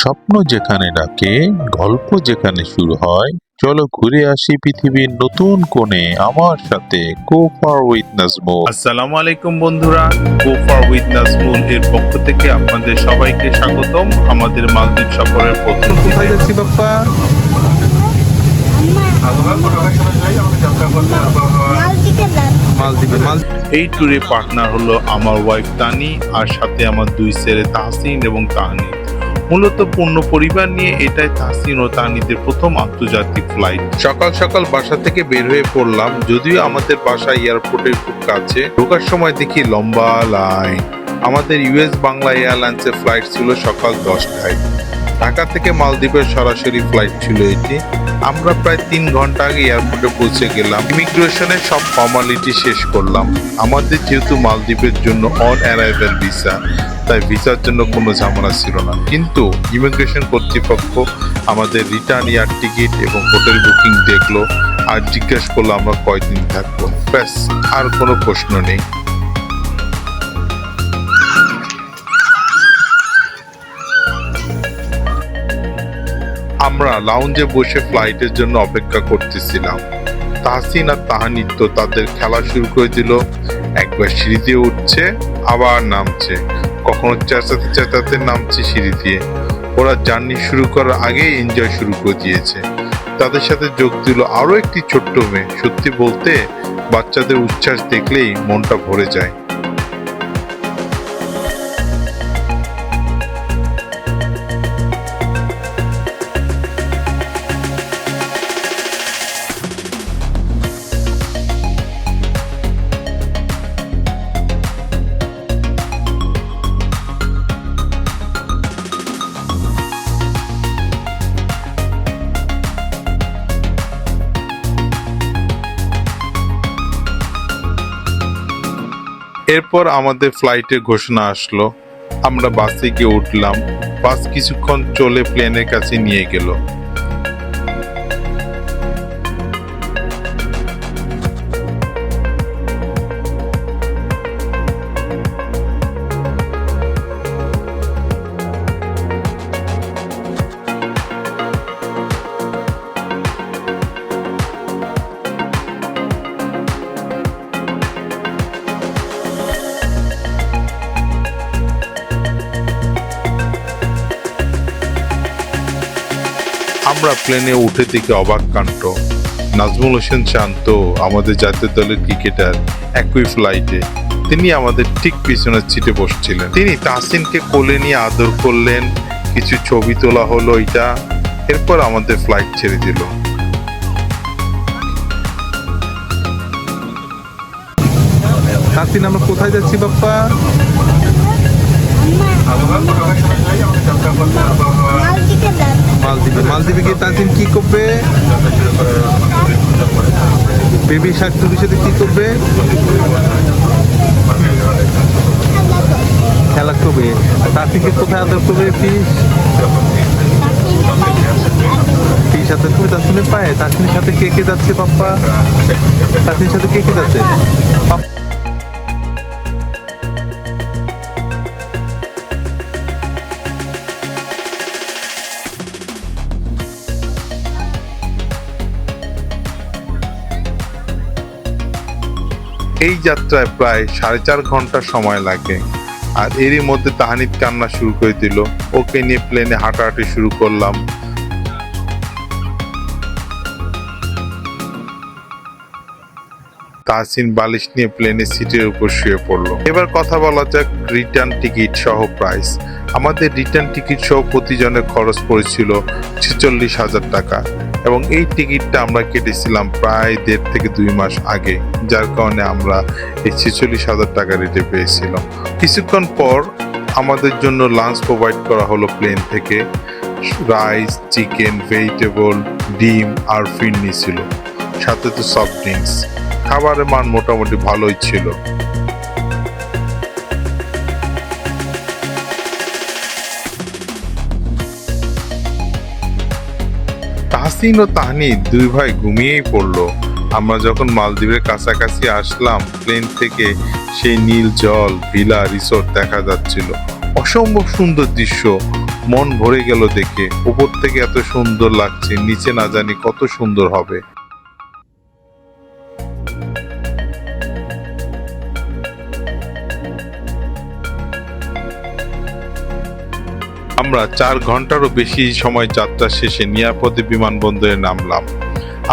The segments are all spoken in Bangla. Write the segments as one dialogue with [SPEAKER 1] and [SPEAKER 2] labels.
[SPEAKER 1] স্বপ্ন যেখানে ডাকে, গল্প যেখানে শুরু হয়, চলো ঘুরে আসি পৃথিবীর নতুন কোণে আমার সাথে গো ফর উইথ নাজমুল।
[SPEAKER 2] আসসালামু আলাইকুম বন্ধুরা, গো ফর উইথ নাজমুল এর পক্ষ থেকে আপনাদের সবাইকে স্বাগতম আমাদের মালদ্বীপ সফরের প্রথম
[SPEAKER 1] কোথায় যাচ্ছি বাপ্পা? মালদ্বীপে।
[SPEAKER 2] এই ট্যুরে পার্টনার হলো আমার ওয়াইফ তানি আর সাথে আমার দুই ছেলে তাহসিন এবং তাহনিদ। মূলত পূর্ণ পরিবার নিয়ে এটাই তাহসিন ও তাহনিদের প্রথম আন্তর্জাতিক ফ্লাইট। সকাল সকাল বাসা থেকে বের হয়ে পড়লাম, যদিও আমাদের বাসা এয়ারপোর্টের খুব কাছে। ঢোকার সময় দেখি লম্বা লাইন। আমাদের ইউএস বাংলা এয়ারলাইন্সের ফ্লাইট ছিল সকাল 10টায়। ঢাকা থেকে মালদ্বীপের সরাসরি ফ্লাইট ছিল এটি। আমরা প্রায় 3 ঘন্টা আগে এয়ারপোর্টে পৌঁছে গেলাম। ইমিগ্রেশনের সব ফর্মালিটি শেষ করলাম। আমাদের যেহেতু মালদ্বীপের জন্য অন অ্যারাইভাল ভিসা, তাই ভিসার জন্য কোনো ঝামেলা ছিল না। কিন্তু ইমিগ্রেশন কর্তৃপক্ষ আমাদের রিটার্ন এয়ার টিকিট এবং হোটেল বুকিং দেখলো আর জিজ্ঞেস করলো আমরা কয়দিন থাকবো। ব্যাস, আর কোনো প্রশ্ন নেই। আমরা লাউঞ্জে বসে ফ্লাইটের জন্য অপেক্ষা করতেছিলাম। তাহসিন আর তাহানিদ তো তাদের খেলা শুরু করে দিল। একবার সিঁড়ি দিয়ে উঠছে, আবার নামছে, কখনো চেঁচাতে চেঁচাতে নামছে সিঁড়ি দিয়ে। ওরা জার্নি শুরু করার আগেই এনজয় শুরু করে দিয়েছে। তাদের সাথে যোগ দিল আরো একটি ছোট্ট মেয়ে। সত্যি বলতে বাচ্চাদের উচ্ছ্বাস দেখলেই মনটা ভরে যায়। এরপর আমাদের ফ্লাইটের ঘোষণা আসলো। আমরা বাসে গিয়ে উঠলাম। বাস কিছুক্ষণ চলে প্লেনের কাছে নিয়ে গেল। আমরা প্লেনে উঠে দেখি অবাক কাণ্ড। নাজমুল হোসেন শান্ত, আমাদের জাতীয় দলের ক্রিকেটার, একই ফ্লাইটে। তিনি আমাদের ঠিক পিছনের সিটে বসছিলেন। তিনি তাহসিনকে কোলে নিয়ে আদর করলেন, কিছু ছবি তোলা হলো এটা। এরপর আমাদের ফ্লাইট ছেড়ে দিল।
[SPEAKER 1] তাহসিন, আমরা কোথায় যাচ্ছি বাপ্পা? মালদ্বীপে। মালদ্বীপে গিয়ে তাহসিন কি করবে? বেবি শার্ক টুরির সাথে কি করবে? খেলা করবে। তাহসিনকে কোথায় আদর করবে? ফিশ আদর করবে তাহসিনের পায়ে। তাহসিনের সাথে কে কে যাচ্ছে পাপ্পা? তাহসিনের সাথে কে কে যাচ্ছে?
[SPEAKER 2] এই যাত্রায় প্রায় 4.5 ঘন্টা সময় লাগে। আর এরই মধ্যে তাহানিদ কান্না শুরু করে দিল। ওকে নিয়ে প্লেনে হাঁটাহাঁটি শুরু করলাম। তাহসিন বালিশ নিয়ে প্লেনের সিটের উপর শুয়ে পড়লো। এবার কথা বলা যাক রিটার্ন টিকিট সহ প্রাইস। আমাদের রিটার্ন টিকিট সহ প্রতিজনের খরচ পড়েছিল 46,000 টাকা এবং এই টিকিটটা আমরা কেটেছিলাম প্রায় 1.5 থেকে 2 মাস আগে, যার কারণে আমরা এই 46,000 টাকা রেটে পেয়েছিলাম। কিছুক্ষণ পর আমাদের জন্য লাঞ্চ প্রোভাইড করা হলো প্লেন থেকে। রাইস, চিকেন, ভেজিটেবল, ডিম আর ফিরনি ছিল, সাথে তো সফট ড্রিঙ্কস। খাবারের মান মোটামুটি ভালোই ছিল। তাহসিন ও তাহনিদ দুই ভাই ঘুমিয়েই পড়লো। আমরা যখন মালদ্বীপের কাছাকাছি আসলাম, প্লেন থেকে সেই নীল জল, ভিলা, রিসোর্ট দেখা যাচ্ছিল। অসম্ভব সুন্দর দৃশ্য, মন ভরে গেল দেখে। উপর থেকে এত সুন্দর লাগছে, নিচে না জানি কত সুন্দর হবে। আমরা 4 ঘন্টারও বেশি সময় যাত্রা শেষে নিরাপদে বিমানবন্দরে নামলাম।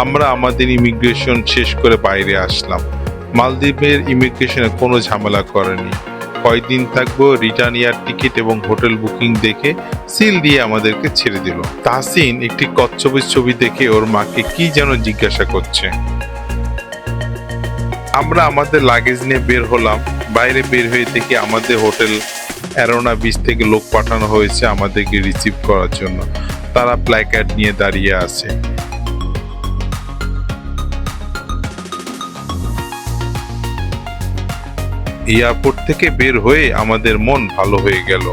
[SPEAKER 2] আমরা আমাদের ইমিগ্রেশন শেষ করে বাইরে আসলাম। মালদ্বীপের ইমিগ্রেশনে কোনো ঝামেলা করেনি। কয়দিন থাকবো, রিটার্ন এয়ার টিকিট এবং হোটেল বুকিং দেখে সিল দিয়ে আমাদেরকে ছেড়ে দিল। তাহসিন একটি কচ্ছপের ছবি দেখে ওর মাকে কি যেন জিজ্ঞাসা করছে। আমরা আমাদের লাগেজ নিয়ে বের হলাম। বাইরে বের হয়ে দেখি আমাদের হোটেল অ্যারোনা বিচ থেকে লোক পাঠানো হয়েছে আমাদেরকে রিসিভ করার জন্য। তারা প্ল্যাকার্ড নিয়ে দাঁড়িয়ে আছে। এয়ারপোর্ট থেকে বের হয়ে আমাদের মন ভালো হয়ে গেল।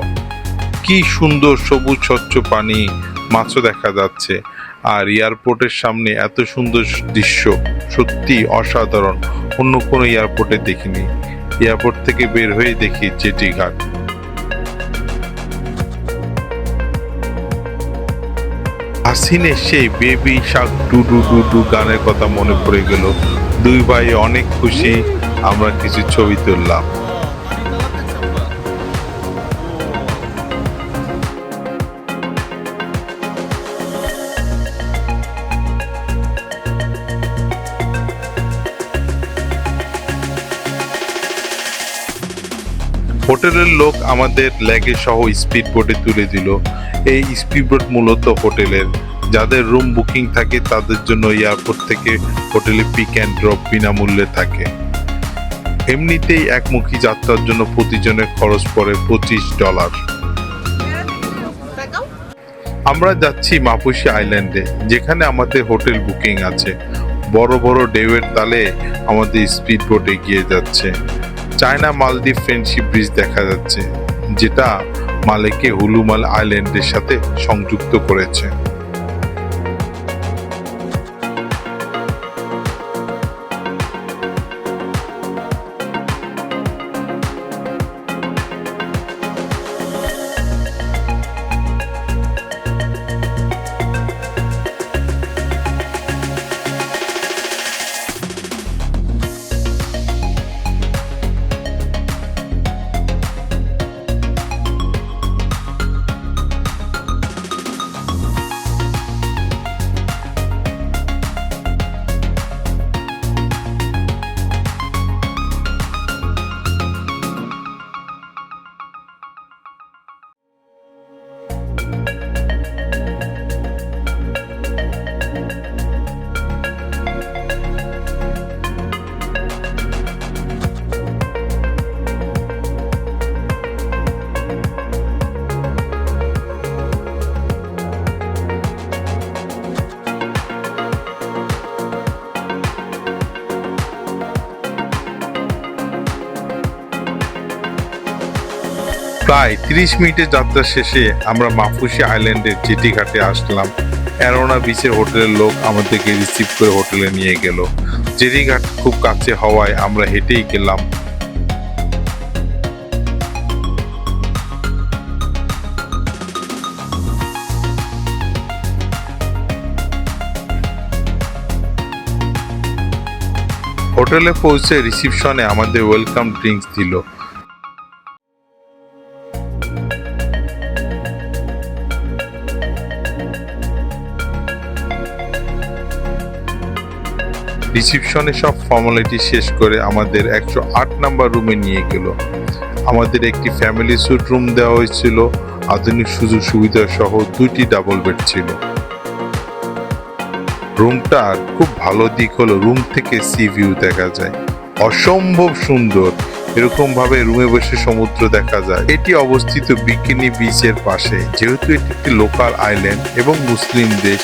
[SPEAKER 2] কি সুন্দর সবুজ স্বচ্ছ পানি, মাছও দেখা যাচ্ছে। আর এয়ারপোর্টের সামনে এত সুন্দর দৃশ্য, সত্যি অসাধারণ, অন্য কোনো এয়ারপোর্টে দেখিনি। এয়ারপোর্ট থেকে বের হয়ে দেখি জেটি ঘাট। হাসিনের সেই বেবি শাক ডু ডু ডু ডু গানের কথা মনে পড়ে গেল। দুই ভাই অনেক খুশি। আমরা কিছু ছবি তুললাম। হোটেলের লোক আমাদের ল্যাগেজ সহ স্পিড বোটে তুলে দিল। এই স্পিড বোট মূলত হোটেলের, যাদের রুম বুকিং থাকে তাদের জন্য এয়ারপোর্ট থেকে হোটেলে পিক অ্যান্ড ড্রপ বিনামূল্যে থাকে। এমনিতেই একমুখী যাত্রার জন্য প্রতিজনের খরচ পড়ে $25। আমরা যাচ্ছি মাপুসি আইল্যান্ডে, যেখানে আমাদের হোটেল বুকিং আছে। বড় বড় ঢেউয়ের তালে আমাদের স্পিড বোট এগিয়ে যাচ্ছে। চায়না মালদ্বীপ ফ্রেন্ডশিপ ব্রিজ দেখা যাচ্ছে, যেটা মালেকে হুলুমাল আইল্যান্ডের সাথে সংযুক্ত করেছে। প্রায় 30 মিনিটের যাত্রা শেষে আমরা মাপুসি আইল্যান্ডের জেটি ঘাটে আসলাম। অ্যারোনা বিচের হোটেলের লোক আমাদেরকে রিসিভ করে হোটেলে নিয়ে গেল। জেটি ঘাট খুব কাছে হওয়ায় আমরা হেঁটেই গেলাম। হোটেলে পৌঁছে রিসিপশনে আমাদের ওয়েলকাম ড্রিঙ্কস দিল। রিসিপশনে সব ফর্মালিটি শেষ করে আমাদের 108 নাম্বার রুমে নিয়ে গেল। আমাদের একটি ফ্যামিলি স্যুট রুম দেওয়া হয়েছিল। আধুনিক সুযোগ সুবিধা সহ 2টি ডাবল বেড ছিল। রুমটার খুব ভালো দিক হলো রুম থেকে সি ভিউ দেখা যায়, অসম্ভব সুন্দর। এরকম ভাবে রুমে বসে সমুদ্র দেখা যায়। এটি অবস্থিত বিকিনি বিচের পাশে। যেহেতু এটি একটি লোকাল আইল্যান্ড এবং মুসলিম দেশ,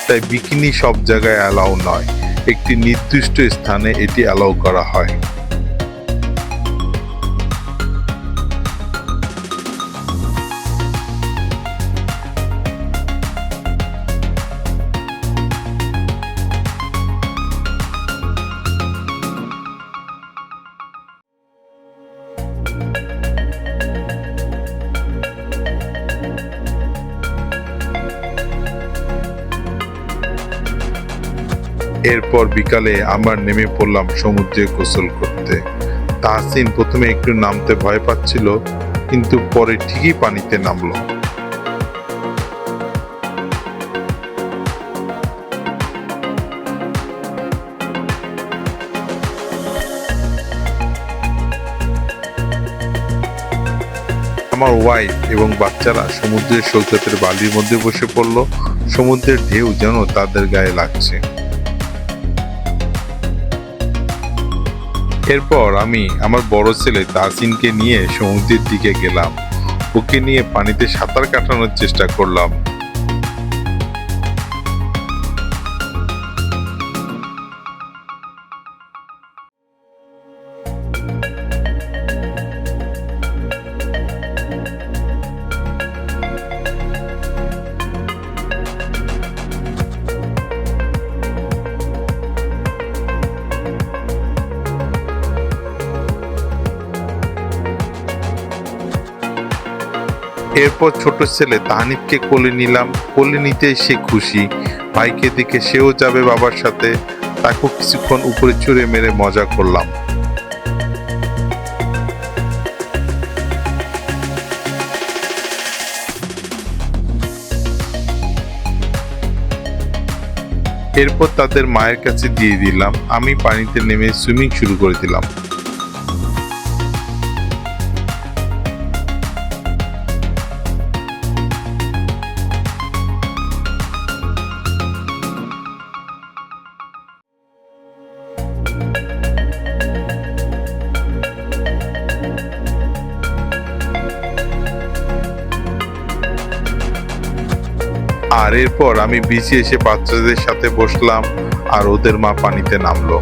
[SPEAKER 2] তাই বিকিনি সব জায়গায় অ্যালাউ নয়। একটি নির্দিষ্ট স্থানে এটি অ্যালাউ করা হয়। এরপর বিকালে আমরা নেমে পড়লাম সমুদ্রে গোসল করতে। তাহসিন প্রথমে একটু নামতে ভয় পাচ্ছিল, কিন্তু পরে ঠিকই পানিতে নামলো। আমার ওয়াইফ এবং বাচ্চারা সমুদ্রের সৈকতের বালির মধ্যে বসে পড়লো। সমুদ্রের ঢেউ যেন তাদের গায়ে লাগছে। এরপর আমি আমার বড় ছেলে তাহসিনকে নিয়ে সমুদ্রের দিকে গেলাম। ওকে নিয়ে পানিতে সাঁতার কাটানোর চেষ্টা করলাম। এরপর ছোট ছেলে তাহনিদকে কোলে নিলাম। কোলে নিতেই সে খুশি। ভাইকে দেখে সেও যাবে বাবার সাথে। তাকেও কিছুক্ষণ উপরে চড়ে মেরে মজা করলাম। এরপর তাদের মায়ের কাছে দিয়ে দিলাম। আমি পানিতে নেমে সুইমিং শুরু করে দিলাম। আর এরপর আমি বিচে এসে বাচ্চাদের সাথে বসলাম, আর ওদের মা পানিতে নামলো।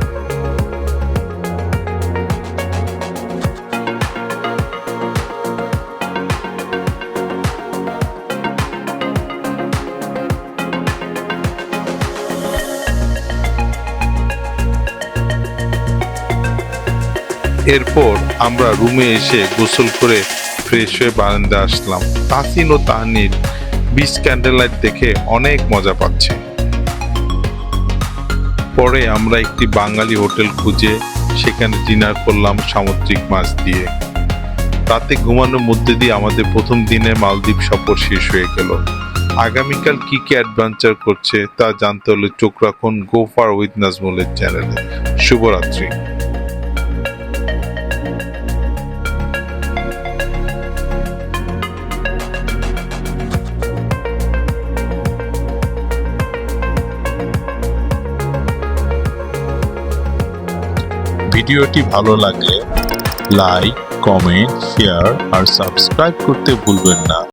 [SPEAKER 2] এরপর আমরা রুমে এসে গোসল করে ফ্রেশ হয়ে বারান্দায় আসলাম। তাহসিন ও তাহনির বিচ ক্যান্ডেল লাইট দেখে অনেক মজা পাচ্ছে। পরে আমরা একটি বাঙালি হোটেল খুঁজে সেখানে ডিনার করলাম সামুদ্রিক মাছ দিয়ে। রাতে ঘুমানোর মধ্যে দিয়ে আমাদের প্রথম দিনে মালদ্বীপ সফর শেষ হয়ে গেল। আগামীকাল কি কি অ্যাডভেঞ্চার করছে তা জানতে হলে চোখ রাখুন গো ফার উইথ নাজমুলের চ্যানেলে। শুভরাত্রি।
[SPEAKER 1] ভিডিওটি ভালো লাগলে লাইক, কমেন্ট, শেয়ার আর সাবস্ক্রাইব করতে ভুলবেন না।